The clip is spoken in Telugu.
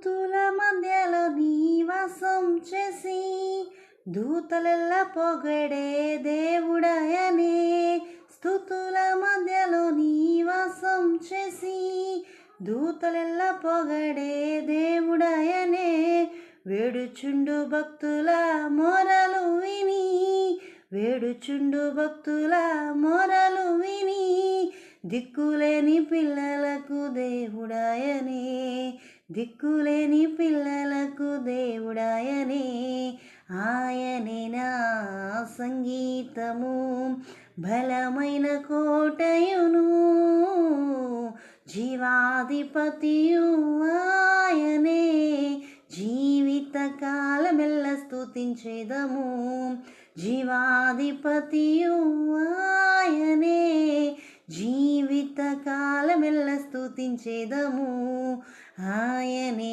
స్తుతుల మధ్యలో నీవాసం చేసి దూతలెల్ల పొగడే దేవుడయనే. స్తుతుల మధ్యలో నీవాసం చేసి దూతలెల్ల పొగడే దేవుడయనే. వేడుచుండు భక్తుల మొరలు విని, వేడుచుండు భక్తుల మొరలు విని, దిక్కులేని పిల్లలకు దేవుడాయనే, దిక్కులేని పిల్లలకు దేవుడాయనే. ఆయనే నా సంగీతము, బలమైన కోటయును, జీవాధిపతియు ఆయనే. జీవిత కాలమెల్ల స్తుతించెదము, జీవాధిపతియు ఆయనే. జీవిత కాలమెల్ల స్తుతించెదము ఆయనే.